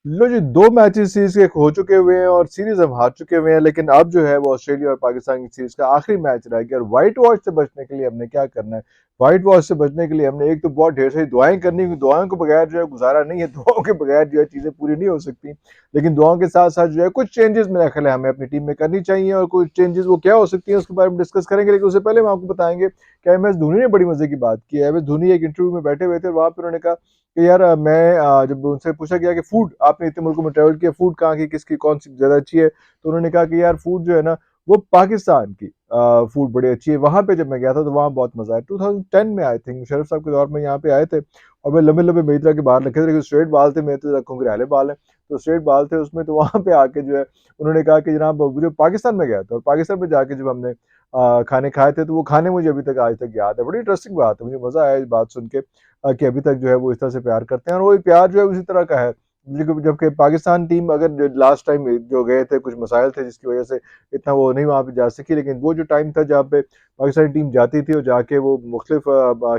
लो जी, 2 matches series के हो चुके हुए हैं और सीरीज़ हम हार चुके हुए हैं, लेकिन अब जो है वो ऑस्ट्रेलिया और पाकिस्तान की सीरीज़ का आखिरी मैच रह गया और व्हाइट वॉश से बचने के लिए हमने क्या करना है? व्हाइट वॉश से बचने के लिए हमने एक तो बहुत ढेर सारी दुआएँ करनी है, दुआओं के बगैर जो है गुज़ारा नहीं है, दुआओं के बगैर जो है चीज़ें पूरी नहीं हो सकती। लेकिन दुआओं के साथ-साथ जो है कुछ चेंजेज़ मेरा ख़्याल है हमें अपनी टीम में करनी चाहिए और कुछ चेंजेज़ वो क्या हो सकती है उसके बारे में डिस्कस करेंगे, लेकिन उससे पहले हम आपको बताएँगे कि एम एस धोनी ने बड़ी मज़े की बात की है। एम एस धोनी एक इंटरव्यू में बैठे हुए थे और वहाँ पे उन्होंने कहा कि यार जब उनसे पूछा गया कि फूड आपने इतने मुल्कों में ट्रैवल किया, फूड कहाँ की किसकी कौन-सी ज़्यादा अच्छी है? तो उन्होंने कहा कि यार फूड जो है ना वो पाकिस्तान की फूड बड़ी अच्छी है। वहाँ पे जब मैं गया था तो वहाँ बहुत मज़ा आया। 2010 में आई थिंक शरीफ साहब के दौर में यहाँ पे आए थे और मैं लंबे-लंबे मेजरा के बाल रखे थे, लेकिन स्ट्रेट बाल थे, मेरे तो घुंघराले बाल हैं, तो स्ट्रेट बाल थे उसमें। तो वहाँ पे आके जो है उन्होंने कहा कि जनाब वो जो पाकिस्तान में गया था और पाकिस्तान में जाके जब हमने खाने खाए थे तो वो खाने मुझे अभी तक आज तक याद है। बड़ी इंटरेस्टिंग बात है, मुझे मज़ा आया इस बात सुन के कि अभी तक जो है वो इस तरह से प्यार करते हैं और वही प्यार जो है उसी तरह का है। जबकि पाकिस्तान टीम अगर जो लास्ट टाइम जो गए थे कुछ मसाइल थे जिसकी वजह से इतना वो नहीं वहाँ पे जा सकी, लेकिन वो जो टाइम था जहाँ पे पाकिस्तानी टीम जाती थी और जाके वो मुख्तलिफ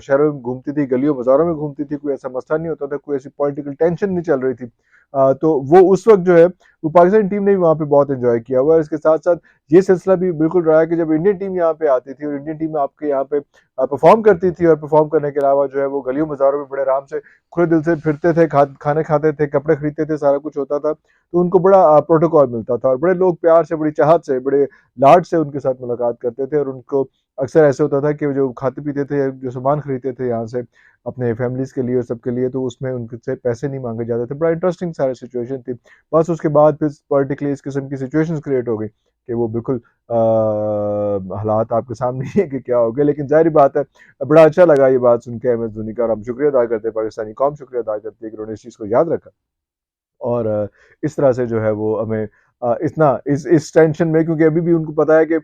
शहरों में घूमती थी, गलियों बाज़ारों में घूमती थी, कोई ऐसा मसला नहीं होता था, कोई ऐसी पॉलिटिकल टेंशन नहीं चल रही थी। तो वो उस वक़्त जो है वो पाकिस्तानी टीम ने भी वहाँ पे बहुत एन्जॉय किया हुआ है। इसके साथ-साथ ये सिलसिला भी बिल्कुल रहा है कि जब इंडियन टीम यहाँ पे आती थी और इंडियन टीम आपके यहाँ पे परफ़ॉर्म करती थी और परफ़ॉर्म करने के अलावा जो है वो गलियों बाज़ारों में बड़े आराम से खुले दिल से फिरते थे, खाने खाते थे, कपड़े खरीदते थे, सारा कुछ होता था। तो उनको बड़ा प्रोटोकॉल मिलता था और बड़े लोग प्यार से, बड़ी चाहत से, बड़े लाड से उनके साथ मुलाकात करते थे और उनको अक्सर ऐसे होता था कि जो खाते-पीते थे या जो सामान खरीदते थे यहाँ से अपने फैमिलीज़ के लिए और सबके लिए, तो उसमें उनसे पैसे नहीं माँगे जाते थे। बड़ा इंटरेस्टिंग सारी सिचुएशन थी। बस उसके बाद फिर पॉलिटिकली इस किस्म की सिचुएशंस क्रिएट हो गई कि वो बिल्कुल हालात आपके सामने ही है कि क्या हो गया। लेकिन ज़ाहिर-सी बात है बड़ा अच्छा लगा ये बात सुन के एम एस धोनी का और हम शुक्रिया अदा करते हैं, पाकिस्तानी कौम शुक्रिया अदा करती है कि उन्होंने इस चीज़ को याद रखा। और इस तरह से जो है वो हमें इतना इस टेंशन में, क्योंकि अभी भी उनको पता है कि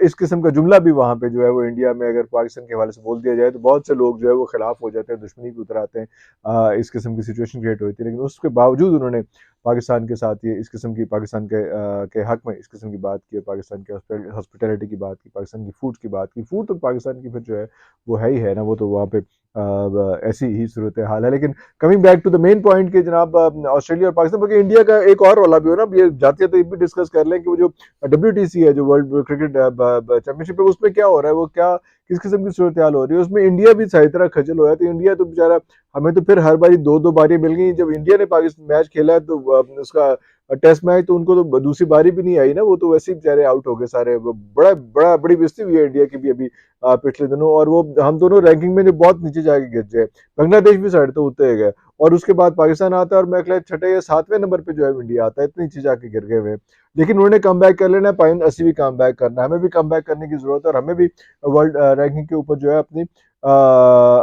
इस किस्म का जुमला भी वहाँ पे जो है वो इंडिया में अगर पाकिस्तान के हवाले से बोल दिया जाए तो बहुत से लोग जो है वो खिलाफ हो जाते हैं, दुश्मनी पे उतर आते हैं। इस किस्म की सिचुएशन क्रिएट हुई थी, लेकिन उसके बावजूद उन्होंने पाकिस्तान के साथ ये इस किस्म की पाकिस्तान के हक में इस किस्म की बात की, पाकिस्तान के हॉस्पिटैलिटी की बात की, पाकिस्तान की फूड की बात की। फूड तो पाकिस्तान की फिर जो है वो है ही है ना, वो तो वहाँ पे ऐसी ही सूरत हाल है। लेकिन coming back to the main point कि जनाब ऑस्ट्रेलिया और पाकिस्तान, बल्कि इंडिया का एक और रौला भी हो ना, ये जाते तो ये भी डिस्कस कर लें कि वो जो WTC है, जो वर्ल्ड क्रिकेट चैंपियनशिप है, उसमें क्या हो रहा है, वो क्या किस किस्म की सूरत हाल हो रही है, उसमें इंडिया भी सही तरह खजल हो रहा है। तो इंडिया तो बेचारा, हमें तो फिर हर बारी दो दो बारियां मिल गई। जब इंडिया ने पाकिस्तान मैच खेला है तो उसका टेस्ट मैच, तो उनको तो दूसरी बारी भी नहीं आई ना, वो तो वैसे ही बेचारे आउट हो गए सारे। बड़ी बेइज्जती हुई है इंडिया की भी अभी पिछले दिनों, और वो हम दोनों रैंकिंग में जो बहुत नीचे जाके गिर जाए। बांग्लादेश भी साइड तो उतरे गए और उसके बाद पाकिस्तान आता है और मैं छठे या सातवें नंबर पे जो है इंडिया आता है, इतनी नीचे जाके गिर गए हुए। लेकिन उन्होंने कम बैक कर लेना, पाइन असी भी कम बैक करना है, हमें भी कम बैक करने की जरूरत है और हमें भी वर्ल्ड रैंकिंग के ऊपर जो है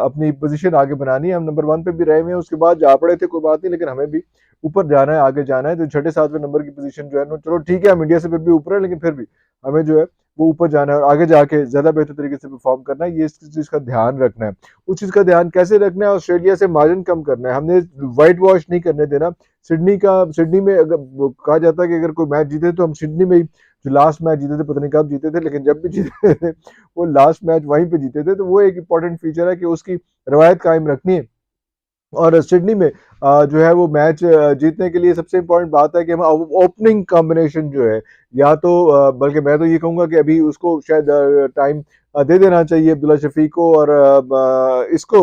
अपनी पोजीशन आगे बनानी है। हम नंबर 1 पे भी रहे हुए हैं, उसके बाद जा पड़े थे, कोई बात नहीं, लेकिन हमें भी ऊपर जाना है, आगे जाना है। तो छठे सातवें नंबर की पोजीशन जो है ना, चलो ठीक है, हम इंडिया से फिर भी ऊपर है, लेकिन फिर भी हमें जो है वो ऊपर जाना है और आगे जाके ज़्यादा बेहतर तरीके से परफॉर्म करना है। ये इस चीज़ का ध्यान रखना है। उस चीज़ का ध्यान कैसे रखना है? ऑस्ट्रेलिया से मार्जिन कम करना है। हमने व्हाइट वॉश नहीं करने देना। सिडनी में अगर वो कहा जाता है कि अगर कोई मैच जीते तो हम सिडनी में ही, जो लास्ट मैच जीते थे, पता नहीं कब जीते थे, लेकिन जब भी जीते थे वो लास्ट मैच वहीं पे जीते थे। तो वो एक इंपॉर्टेंट फीचर है कि उसकी रवायत कायम रखनी है। और सिडनी में जो है वो मैच जीतने के लिए सबसे इम्पोर्टेंट बात है कि हम ओपनिंग कॉम्बिनेशन जो है, या तो बल्कि मैं तो ये कहूँगा कि अभी उसको शायद टाइम दे देना चाहिए अब्दुल्ला शफीक को, और इसको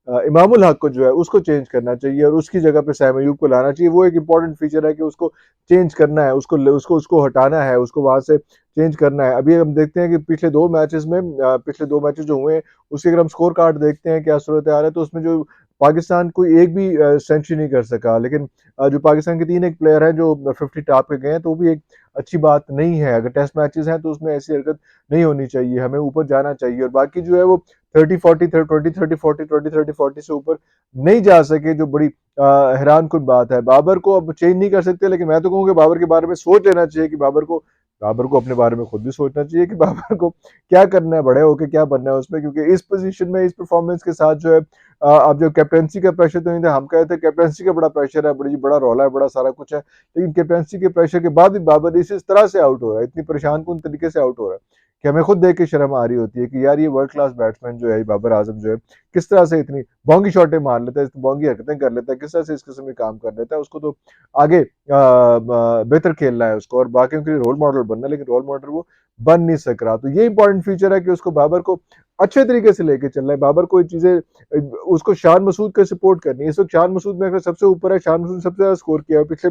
इमामुल हक को जो है उसको चेंज करना चाहिए और उसकी जगह पे सैम अयूब को लाना चाहिए। वो एक इंपॉर्टेंट फीचर है कि उसको चेंज करना है, उसको हटाना है, उसको वहाँ से चेंज करना है। अभी हम देखते हैं कि पिछले 2 मैचेस जो हुए हैं, उसके अगर हम स्कोर कार्ड देखते हैं क्या सूरत हाल है, तो उसमें जो पाकिस्तान कोई एक भी सेंचुरी नहीं कर सका, लेकिन जो पाकिस्तान के 3 एक प्लेयर हैं जो 50 टॉप पे गए हैं, तो वो भी एक अच्छी बात नहीं है। अगर टेस्ट मैचेस हैं तो उसमें ऐसी हरकत नहीं होनी चाहिए, हमें ऊपर जाना चाहिए। और बाकी जो है वो 30-40 20-30-40 20-30-40 से ऊपर नहीं जा सके, जो बड़ी हैरानकुन बात है। बाबर को अब चेंज नहीं कर सकते, लेकिन मैं तो कहूँगा बाबर के बारे में सोच लेना चाहिए कि बाबर को अपने बारे में खुद भी सोचना चाहिए कि बाबर को क्या करना है, बड़े होके क्या बनना है उसमें, क्योंकि इस पोजीशन में, इस परफॉर्मेंस के साथ जो है अब जो कैप्टेंसी का प्रेशर तो नहीं था, हम कहते हैं कैप्टेंसी का बड़ा प्रेशर है, बड़ा रौला है, बड़ा सारा कुछ है, लेकिन कैप्टेंसी के प्रेशर के बाद भी बाबर इस तरह से आउट हो रहा है, इतनी परेशान कुन तरीके से आउट हो रहा है कि हमें खुद देख के शर्म आ रही होती है कि यार ये वर्ल्ड क्लास बैट्समैन जो है बाबर आजम जो है किस तरह से इतनी बोंगी शॉटें मार लेता है, बोंगी हरकतें कर लेता है, किस तरह से इस किस्म के काम कर लेता है। उसको तो आगे बेहतर खेलना है उसको और बाकियों के लिए रोल मॉडल बनना है, लेकिन रोल मॉडल वो बन नहीं सक रहा। तो ये इंपॉर्टेंट फीचर है कि उसको बाबर को अच्छे तरीके से लेके चलना है। बाबर को ये चीजें उसको शान मसूद का सपोर्ट करनी है। इस वक्त शान मसूद में सबसे ऊपर है, शान मसूद ने सबसे ज्यादा स्कोर किया है पिछले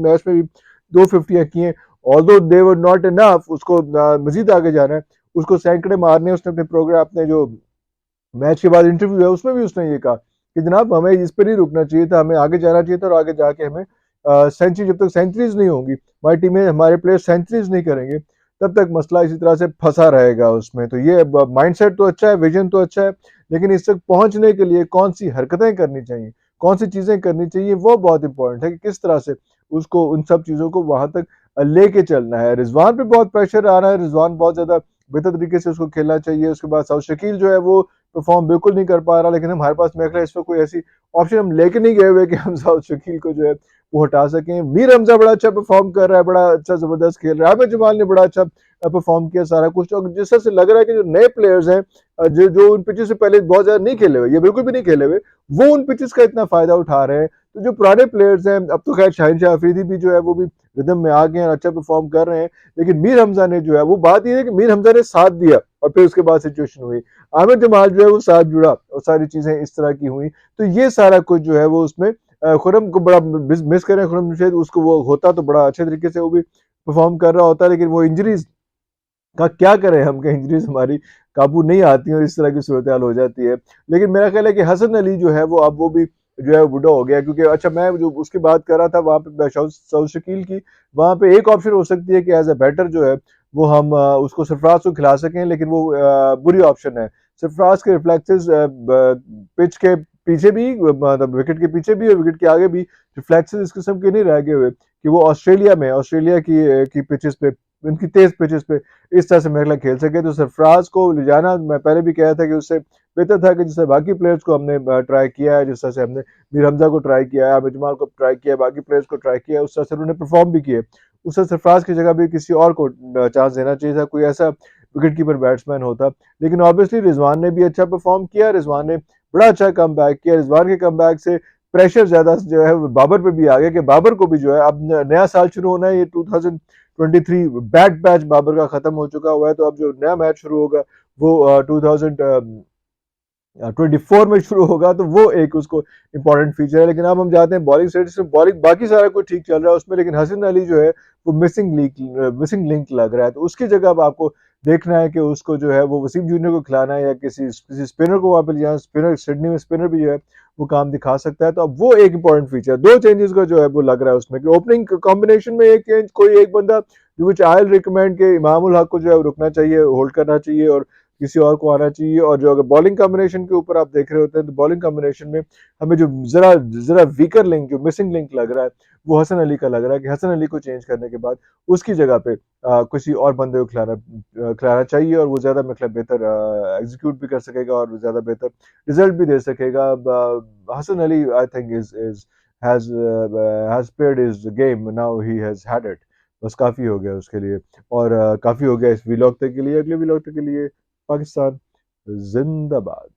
मैच में भी 2 50 की हैं। Although they were not enough, उसको मजीद आगे जाना है, उसको सैकड़े मारने। उसने अपने प्रोग्राम अपने जो मैच के बाद इंटरव्यू है उसमें भी उसने ये कहा कि जनाब हमें इस पर नहीं रुकना चाहिए था, हमें आगे जाना चाहिए था और आगे जाके हमें सेंचुरी, जब तक सेंचुरीज नहीं होंगी, हमारी टीम में हमारे प्लेयर सेंचुरीज नहीं करेंगे, तब तक मसला इसी तरह से फंसा रहेगा उसमें। तो ये माइंडसेट तो अच्छा है, विजन तो अच्छा है, लेकिन इस तक पहुंचने के लिए कौन सी हरकतें करनी चाहिए, कौन सी चीजें करनी चाहिए, वो बहुत इंपॉर्टेंट है कि किस तरह से उसको उन सब चीजों को वहां तक लेके चलना है। रिजवान पे बहुत प्रेशर आ रहा है, रिजवान बहुत ज्यादा बेहतर तरीके से उसको खेलना चाहिए। उसके बाद साउथ शकील जो है वो परफॉर्म बिल्कुल नहीं कर पा रहा, लेकिन हमारे पास मेरे ख्याल इस पर कोई ऐसी ऑप्शन हम लेके नहीं गए हुए कि हम साउथ शकील को जो है वो हटा सकें। मीर हमजा बड़ा अच्छा परफॉर्म कर रहा है, बड़ा अच्छा जबरदस्त खेल रहा है। आमिर जमाल ने बड़ा अच्छा परफॉर्म किया सारा कुछ। और जिस तरह से लग रहा है कि जो नए प्लेयर्स हैं जो जो उन पिचेस से पहले बहुत ज्यादा नहीं खेले हुए, ये बिल्कुल भी नहीं खेले हुए, वो उन पिचेस का इतना फायदा उठा रहे हैं। तो जो पुराने प्लेयर्स हैं, अब तो खैर शाहिन शाह अफरीदी भी जो है वो भी रिदम में आ गए हैं और अच्छा परफॉर्म कर रहे हैं, लेकिन मीर हमजा ने जो है वो बात ये है कि मीर हमजा ने साथ दिया और फिर उसके बाद सिचुएशन हुई। आमिर जमाल जो है वो साथ जुड़ा और सारी चीजें इस तरह की हुई। तो ये सारा कुछ जो है वो उसमें खुरम को बड़ा मिस करें, खुरम शायद उसको वो होता तो बड़ा अच्छे तरीके से वो भी परफॉर्म कर रहा होता, लेकिन वो इंजरीज का क्या करें हम, कि इंजरीज हमारी काबू नहीं आती और इस तरह की सूरत हाल हो जाती है। लेकिन मेरा ख्याल है कि हसन अली जो है वो अब वो भी जो है बूढ़ा हो गया, क्योंकि अच्छा मैं जो उसकी बात कर रहा था वहाँ पे सऊद शकील की, वहाँ पे एक ऑप्शन हो सकती है कि एज अ बैटर जो है वो हम उसको सरफराज को खिला सकें, लेकिन वो बुरी ऑप्शन है। सरफराज के रिफ्लेक्सेस पिच के पीछे भी, मतलब विकेट के पीछे भी और विकेट के आगे भी रिफ्लेक्सेस इस किस्म के नहीं रह गए हुए कि वो ऑस्ट्रेलिया में, ऑस्ट्रेलिया की पिचेस पे, उनकी तेज पिचेस पे इस तरह से मेरे ख्याल खेल सके। तो सरफराज को ले जाना, मैं पहले भी कहा था कि उससे बेहतर था कि जिससे बाकी प्लेयर्स को हमने ट्राई किया है, जिस तरह से हमने मीर हमजा को ट्राई किया है, आमिर जमाल को ट्राई किया है, बाकी प्लेयर्स को ट्राई किया है, उस तरह से उन्होंने परफॉर्म भी किए। उस तरह सरफराज की जगह भी किसी और को चांस देना चाहिए था, कोई ऐसा विकेट कीपर बैट्समैन होता। लेकिन ऑब्वियसली रिजवान ने भी अच्छा परफॉर्म किया, रिजवान ने बड़ा अच्छा कम बैक किया। रिजवान के कम बैक से प्रेशर ज्यादा जो है बाबर पे भी आ गया कि बाबर को भी जो है अब नया साल शुरू होना है, ये 2023 बैड पैच बाबर का खत्म हो चुका हुआ है। तो अब जो नया मैच शुरू होगा वो 2024 में शुरू होगा, तो वो एक उसको इंपॉर्टेंट फीचर है। लेकिन अब हम जाते हैं बॉलिंग स्टेटस में, बॉलिंग बाकी सारा कुछ ठीक चल रहा है उसमें, लेकिन हसन अली जो है वो मिसिंग लिंक लग रहा है। तो उसकी जगह अब आपको देखना है कि उसको जो है वो वसीम जूनियर को खिलाना है या किसी स्पिनर को वहाँ पे ले जाना। स्पिनर सिडनी में स्पिनर भी जो है वो काम दिखा सकता है। तो अब वो एक इंपॉर्टेंट फीचर, दो चेंजेस का जो है वो लग रहा है उसमें कि ओपनिंग कॉम्बिनेशन में एक चेंज, कोई एक बंदा जो विच आई रिकमेंड के इमाम उल हक को जो है रुकना चाहिए, होल्ड करना चाहिए और किसी और को आना चाहिए। और जो अगर बॉलिंग कॉम्बिनेशन के ऊपर आप देख रहे होते हैं तो बॉलिंग कॉम्बिनेशन में हमें जो जरा जरा वीकर लिंक, जो मिसिंग लिंक लग रहा है, वो हसन अली का लग रहा है कि हसन अली को चेंज करने के बाद उसकी जगह पे किसी और बंदे को खिलाना चाहिए और वो ज्यादा मतलब बेहतर एग्जीक्यूट भी कर सकेगा और ज्यादा बेहतर रिजल्ट भी दे सकेगा। Hasan Ali I think is has has played his game, now he has had it, बस काफी हो गया उसके लिए। और काफी हो गया इस व्लॉग तक के लिए। अगले व्लॉग तक के लिए पाकिस्तान जिंदाबाद।